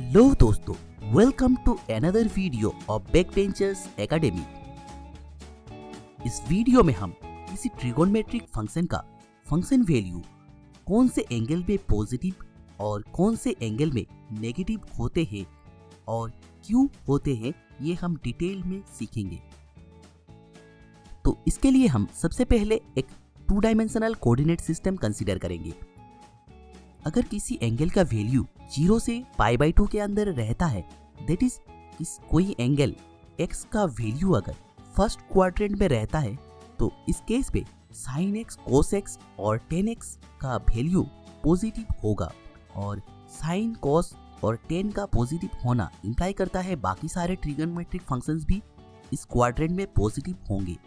Hello दोस्तों, welcome to another video of Backbenchers Academy. इस video में हम किसी ट्रिगोनोमेट्रिक फंक्शन का फंक्शन वैल्यू कौन से एंगल में पॉजिटिव और कौन से एंगल में नेगेटिव होते हैं और क्यों होते हैं ये हम डिटेल में सीखेंगे। तो इसके लिए हम सबसे पहले एक 2 डायमेंशनल कोऑर्डिनेट सिस्टम कंसीडर करेंगे। अगर किसी एंगल का वैल्यू 0 से π/2 के अंदर रहता है, दैट इज कोई एंगल x का वैल्यू अगर फर्स्ट क्वाड्रेंट में रहता है, तो इस केस पे sin x, cos x और tan x का वैल्यू पॉजिटिव होगा। और sin, cos और tan का पॉजिटिव होना इंप्लाई करता है बाकी सारे ट्रिगोनोमेट्रिक फंक्शंस भी इस क्वाड्रेंट में पॉजिटिव होंगे।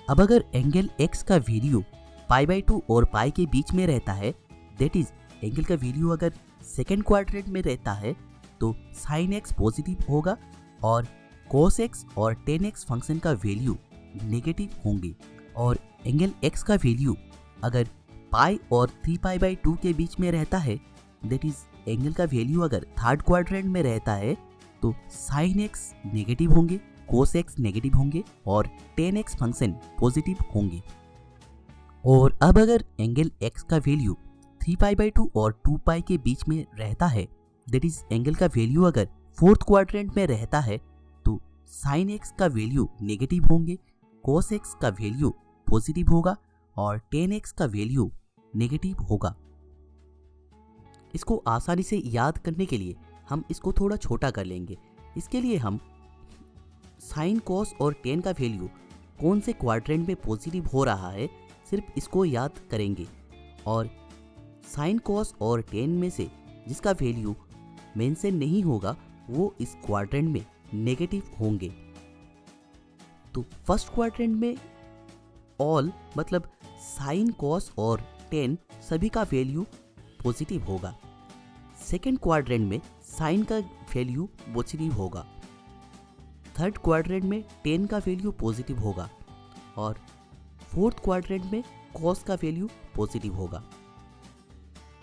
अब अगर एंगल x का वैल्यू π/2 और π के बीच में रहता है, दैट इज एंगल का वैल्यू अगर सेकेंड क्वाड्रेंट में रहता है, तो sin x पॉजिटिव होगा और cos x और tan x फंक्शन का वैल्यू नेगेटिव होंगे। और एंगल x का वैल्यू अगर π और 3π/2 के बीच में रहता है, दैट इज एंगल का वैल्यू अगर थर्ड क्वाड्रेंट में रहता है, तो sin x नेगेटिव होंगे, cos x नेगेटिव होंगे और tan x फंक्शन पॉजिटिव होंगे। और अब अगर एंगल x का वैल्यू 3π/2 और 2π के बीच में रहता है, दैट इज एंगल का वैल्यू अगर फोर्थ क्वाड्रेंट में रहता है, तो sin x का वैल्यू नेगेटिव होंगे, cos x का वैल्यू पॉजिटिव होगा और tan x का वैल्यू नेगेटिव होगा। इसको आसानी से याद करने के लिए हम इसको थोड़ा छोटा कर लेंगे। इसके लिए हम sin, cos और tan का वैल्यू कौन से क्वाड्रेंट में पॉजिटिव हो रहा है सिर्फ इसको याद करेंगे, और sin, cos और tan में से जिसका वैल्यू मेंशन नहीं होगा वो इस क्वाड्रेंट में नेगेटिव होंगे। तो फर्स्ट क्वाड्रेंट में ऑल मतलब sin, cos और tan सभी का वैल्यू पॉजिटिव होगा। सेकेंड क्वाड्रेंट में sin का वैल्यू पॉजिटिव होगा। थर्ड क्वाड्रेंट में tan का वैल्यू पॉजिटिव होगा और फोर्थ क्वाड्रेंट में cos का वैल्यू पॉजिटिव होगा।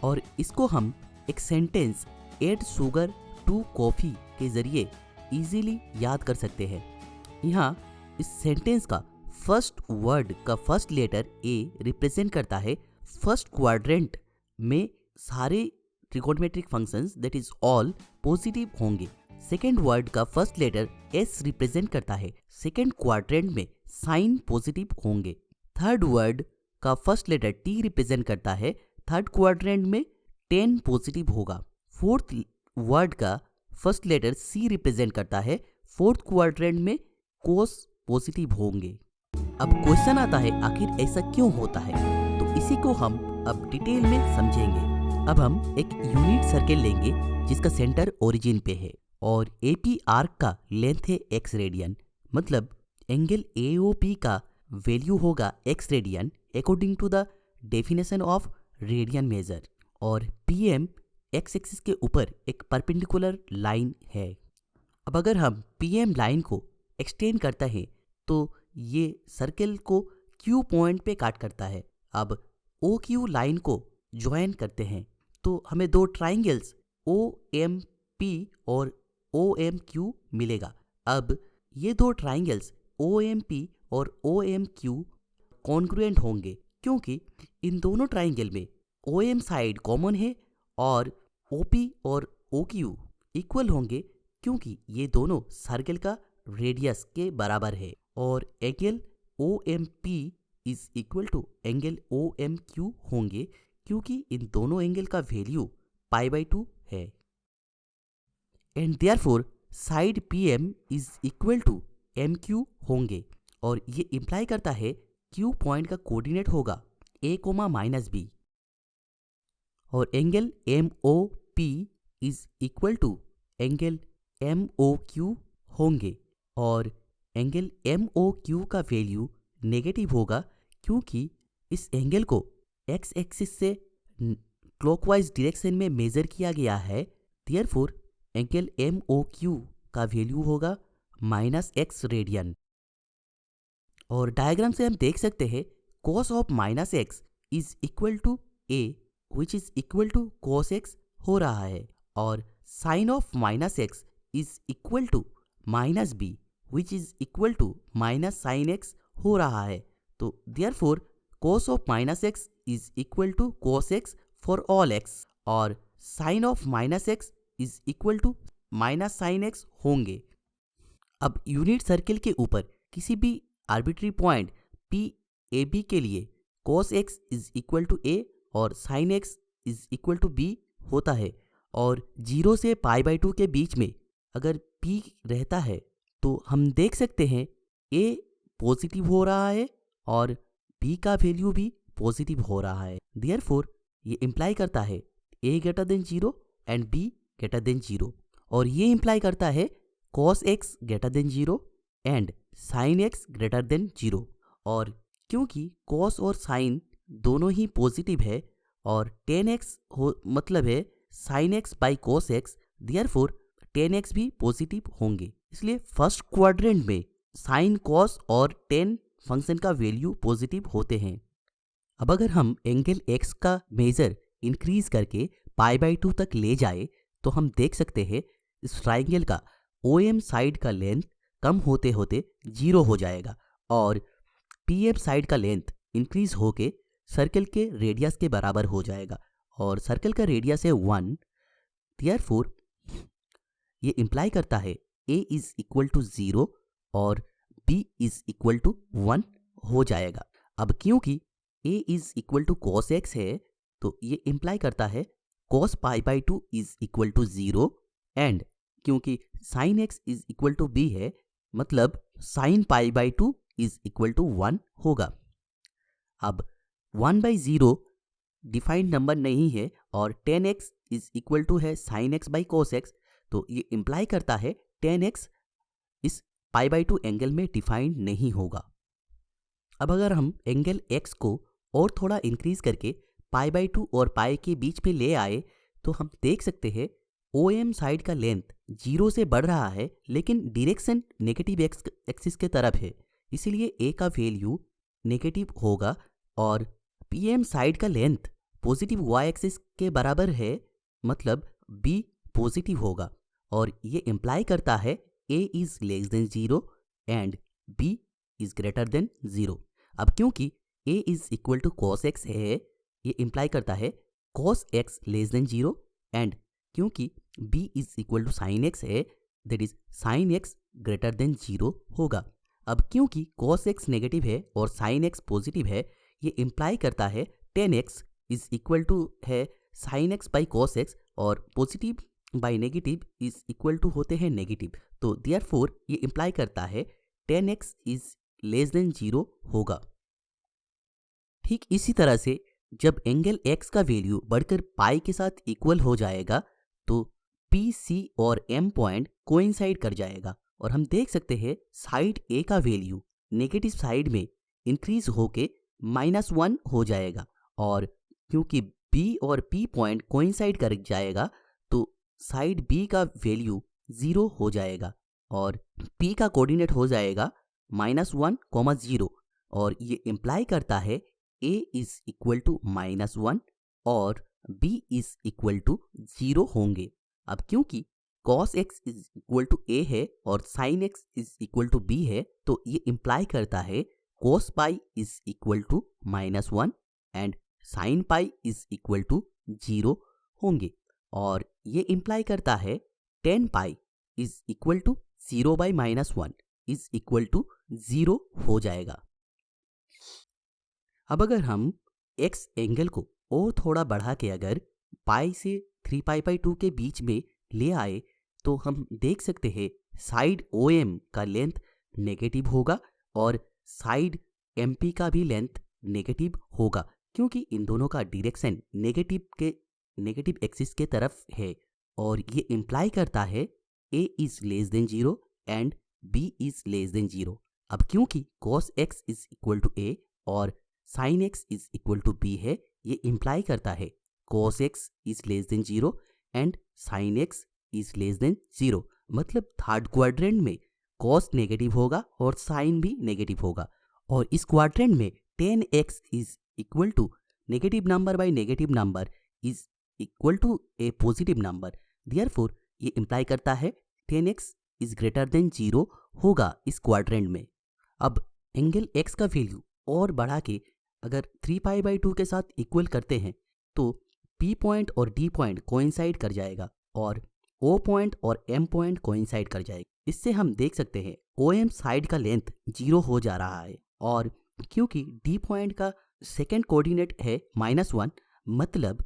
और इसको हम एक sentence add sugar to coffee के जरिए इजीली याद कर सकते हैं। यहाँ इस सेंटेंस का फर्स्ट वर्ड का फर्स्ट लेटर ए रिप्रेजेंट करता है फर्स्ट क्वाड्रेंट में सारे trigonometric functions that is all positive होंगे। सेकेंड वर्ड का फर्स्ट लेटर एस रिप्रेजेंट करता है सेकेंड क्वाड्रेंट में साइन पॉजिटिव होंगे। थर्ड वर्ड का फर्स्ट लेटर टी रिप्रेजेंट करता है थर्ड क्वाड्रेंट में tan पॉजिटिव होगा। फोर्थ वर्ड का फर्स्ट लेटर सी रिप्रेजेंट करता है फोर्थ क्वाड्रेंट में cos पॉजिटिव होंगे। अब क्वेश्चन आता है आखिर ऐसा क्यों होता है, तो इसी को हम अब डिटेल में समझेंगे। अब हम एक यूनिट सर्किल लेंगे जिसका सेंटर ओरिजिन पे है और AP आर्क का लेंथ है x रेडियन, मतलब एंगल AOP का वैल्यू होगा x radian according to the definition of radian measure. और PM x एक्सिस के ऊपर एक परपेंडिकुलर लाइन है। अब अगर हम PM लाइन को एक्सटेंड करता है तो ये सर्कल को Q पॉइंट पे काट करता है। अब OQ लाइन को ज्वाइन करते हैं तो हमें दो ट्राइंगल्स OMP और OMQ मिलेगा। अब ये दो ट्राइंगल्स OMP और OMQ कॉन्ग्रुएंट होंगे क्योंकि इन दोनों ट्राइंगल में OM साइड कॉमन है और OP और OQ इक्वल होंगे क्योंकि ये दोनों सर्कल का रेडियस के बराबर है। और angle OMP is equal to angle OMQ होंगे क्योंकि इन दोनों एंगल का वैल्यू π/2 है। And therefore side PM is equal to MQ होंगे और ये इंप्लाई करता है Q पॉइंट का कोऑर्डिनेट होगा a, -b और angle MOP is equal to angle MOQ होंगे। और एंगल MOQ का वैल्यू नेगेटिव होगा क्योंकि इस एंगल को x एक्सिस से क्लॉकवाइज डायरेक्शन में मेजर किया गया है। देयरफॉर एंगल MOQ का वैल्यू होगा -x रेडियन। और डायग्राम से हम देख सकते हैं cos of -x is equal to a which is equal to cos x हो रहा है और sine of minus x is equal to minus b which is equal to minus sine x हो रहा है। तो therefore cos of minus x is equal to cos x for all x और sine of minus x is equal to minus sine x होंगे। अब unit circle के ऊपर किसी भी arbitrary point P A B के लिए cos x is equal to a और sin x is equal to b होता है और 0 से π/2 के बीच में अगर p रहता है तो हम देख सकते हैं a पॉजिटिव हो रहा है और b का वैल्यू भी पॉजिटिव हो रहा है। देयरफॉर ये इम्प्लाई करता है a greater than 0 and b greater than 0 और ये इम्प्लाई करता है cos x greater than 0 and sin x greater than 0 और क्योंकि cos और sin दोनों ही पॉजिटिव है और tan x हो मतलब है sin x by cos x, therefore tan x भी पॉजिटिव होंगे। इसलिए फर्स्ट क्वाड्रेंट में sin, cos और tan फंक्शन का वैल्यू पॉजिटिव होते हैं। अब अगर हम एंगल x का मेजर इंक्रीज करके π/2 तक ले जाए तो हम देख सकते हैं इस ट्राइंगल का OM साइड का लेंथ कम होते होते 0 हो जाएगा और PM साइड का लेंथ इंक्रीज होके सर्कल के रेडियस के बराबर हो जाएगा और सर्कल का रेडियस है 1। देयरफॉर ये इम्प्लाई करता है A इज इक्वल टू 0 और B इज इक्वल टू 1 हो जाएगा। अब क्योंकि A is equal to cos x है तो ये इम्प्लाई करता है cos π/2 is equal to 0 and क्योंकि sin x is equal to b है मतलब sin π/2 इज इक्वल टू 1 होगा। अब 1/0 डिफाइंड नंबर नहीं है और tan x is equal to है sin x by cos x, तो ये इम्प्लाई करता है tan x इस π/2 एंगल में डिफाइंड नहीं होगा। अब अगर हम एंगल x को और थोड़ा इंक्रीज करके π/2 और पाई के बीच में ले आए तो हम देख सकते हैं OM साइड का लेंथ 0 से बढ़ रहा है लेकिन डायरेक्शन नेगेटिव एक्सिस के तरफ है, इसीलिए A का वैल्यू नेगेटिव होगा और PM साइड का लेंथ पॉजिटिव y एक्सिस के बराबर है मतलब B पॉजिटिव होगा और ये इम्प्लाई करता है A is less than 0 and B is greater than 0। अब क्योंकि A is equal to cos x है ये इम्प्लाई करता है cos x less than 0 and क्योंकि b is equal to sine x है that is sine x greater than 0 होगा। अब क्योंकि cos x नेगेटिव है और साइन x पॉजिटिव है ये इम्प्लाई करता है tan x is equal to है sine x by cos x और positive by negative is equal to होते हैं नेगेटिव, तो देयरफॉर ये इम्प्लाई करता है tan x is less than 0 होगा। ठीक इसी तरह से जब एंगल x का वैल्यू बढ़कर पाई के साथ इक्वल हो जाएगा तो P, C और M पॉइंट कोइंसाइड कर जाएगा और हम देख सकते हैं साइड A का वैल्यू नेगेटिव साइड में इंक्रीज होके -1 हो जाएगा और क्योंकि B और P पॉइंट कोइंसाइड कर जाएगा तो साइड B का वैल्यू 0 हो जाएगा और P का कोऑर्डिनेट हो जाएगा -1, 0 और ये इम्प्लाई करता है A इज इक्वल टू -1 और B इज इक्वल टू 0 होंगे। अब क्योंकि cos x is equal to A है और sin x is equal to B है तो ये इम्प्लाई करता है cos pi is equal to -1 and sin pi is equal to 0 होंगे और ये इम्प्लाई करता है tan pi is equal to 0/-1 is equal to 0 हो जाएगा। अब अगर हम x एंगल को और थोड़ा बढ़ा के अगर पाई से 3π/2 के बीच में ले आए तो हम देख सकते हैं साइड OM का लेंथ नेगेटिव होगा और साइड MP का भी लेंथ नेगेटिव होगा क्योंकि इन दोनों का डायरेक्शन नेगेटिव एक्सिस के तरफ है और ये इम्प्लाई करता है A is less than 0 and B is less than 0। अब क्योंकि cos x is equal to A और sin x is equal to B है ये इम्प्लाई करता है cos x is less than 0 and sin x is less than 0 मतलब third quadrant में cos negative होगा और sin भी नेगेटिव होगा और इस क्वाड्रेंट में tan x is equal to negative number by negative number is equal to a positive number, therefore ये इम्प्लाई करता है 10x इज ग्रेटर देन 0 होगा इस क्वाड्रेंट में। अब एंगल x का वैल्यू और बढ़ा के अगर 3π/2 के साथ इक्वल करते हैं तो P पॉइंट और D पॉइंट कोइंसाइड कर जाएगा और O पॉइंट और M पॉइंट कोइंसाइड कर जाएगा। इससे हम देख सकते हैं OM साइड का लेंथ 0 हो जा रहा है और क्योंकि D पॉइंट का सेकेंड कोऑर्डिनेट है -1 मतलब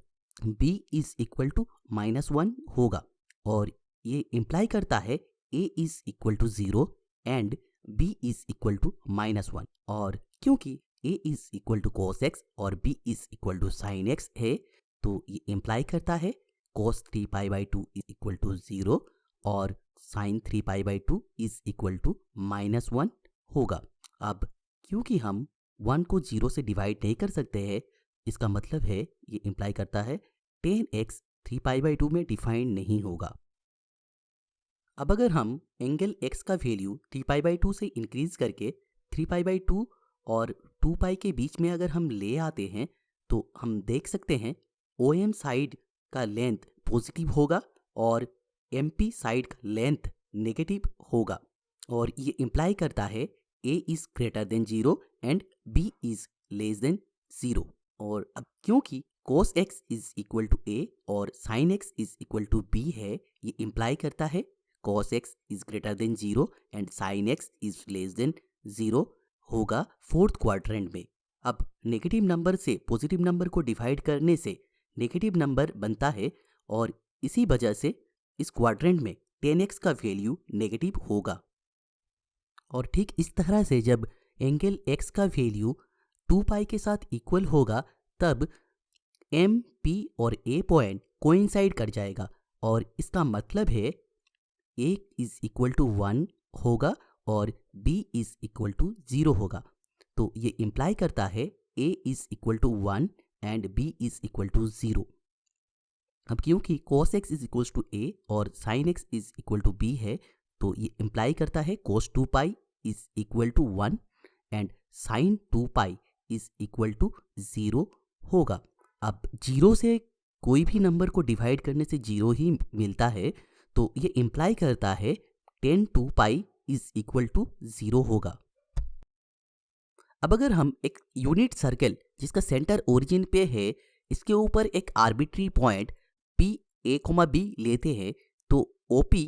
B इज इक्वल टू -1 होगा और ये इम्प्लाई करता है A is equal to 0 and B is equal to -1 और क्योंकि A is equal to cos x और B is equal to sin x है तो ये इम्प्लाई करता है cos 3π/2 इज इक्वल टू 0 और sin 3π/2 इज इक्वल टू -1 होगा। अब क्योंकि हम 1 को 0 से डिवाइड नहीं कर सकते हैं इसका मतलब है ये इम्प्लाई करता है 10x 3π/2 में डिफाइंड नहीं होगा। अब अगर हम एंगल x का वैल्यू 3π/2 से इंक्रीज करके 3π/2 और 2π के बीच में अगर हम ले आते हैं तो हम देख सकते हैं OM साइड का लेंथ पॉजिटिव होगा और MP साइड का लेंथ नेगेटिव होगा और ये इम्प्लाई करता है A is greater than 0 and B is less than 0 और अब क्योंकि cos x is equal to A और sin x is equal to B है ये इम्प्लाई करता है cos x is greater than 0 and sin x is less than 0 होगा fourth quadrant में। अब नेगेटिव नंबर से पॉजिटिव नंबर को डिवाइड करने से नेगेटिव नंबर बनता है और इसी वजह से इस क्वाड्रेंट में 10x का वैल्यू नेगेटिव होगा और ठीक इस तरह से जब एंगल x का वैल्यू 2π के साथ इक्वल होगा तब M, P और A पॉइंट कोइंसाइड कर जाएगा और इसका मतलब है A इज इक्वल टू 1 होगा और B इज इक्वल टू 0 होगा। तो ये इम्प्लाई करता है A is equal to 1 and B is equal to 0। अब क्योंकि cos x is equal to A और sin x is equal to B है तो ये इम्प्लाई करता है cos 2π is equal to 1 and sin 2π is equal to 0 होगा। अब 0 से कोई भी नंबर को डिवाइड करने से 0 ही मिलता है तो ये इम्प्लाई करता है 10 2π इज इक्वल टू 0 होगा। अब अगर हम एक यूनिट सर्कल जिसका सेंटर ओरिजिन पे है इसके ऊपर एक arbitrary point P A, B लेते हैं तो OP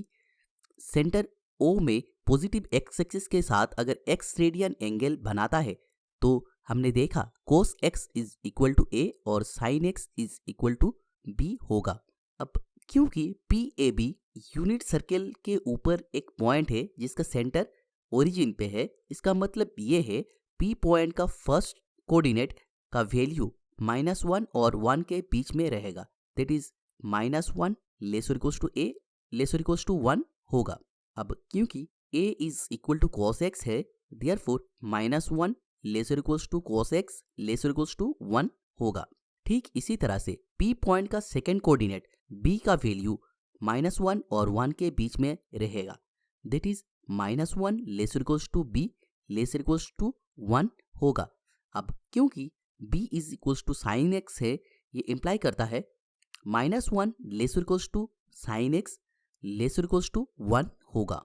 सेंटर O में पॉजिटिव x एक्सिस के साथ अगर x रेडियन एंगल बनाता है तो हमने देखा cos x is equal to A और sin x is equal to B होगा। अब क्योंकि PAB यूनिट सर्कल के ऊपर एक पॉइंट है जिसका सेंटर ओरिजिन पे है इसका मतलब ये है P पॉइंट का फर्स्ट कोऑर्डिनेट का वैल्यू -1 और 1 के बीच में रहेगा दैट इज -1 लेस और इक्वल्स टू A लेस और इक्वल्स टू 1 होगा। अब क्योंकि A is equal to cos x है देयरफॉर -1 लेस और equals to cos x less और इक्वल्स टू 1 होगा। ठीक इसी तरह से P पॉइंट का सेकेंड कोऑर्डिनेट B का वैल्यू -1 और 1 के बीच में रहेगा दैट इज -1 लेस और इक्वल्स टू B लेस और इक्वल्स टू 1 होगा। अब क्योंकि B is equals to sin x है ये इम्प्लाई करता है -1 लेस और equals to sin x less और इक्वल्स टू 1 होगा।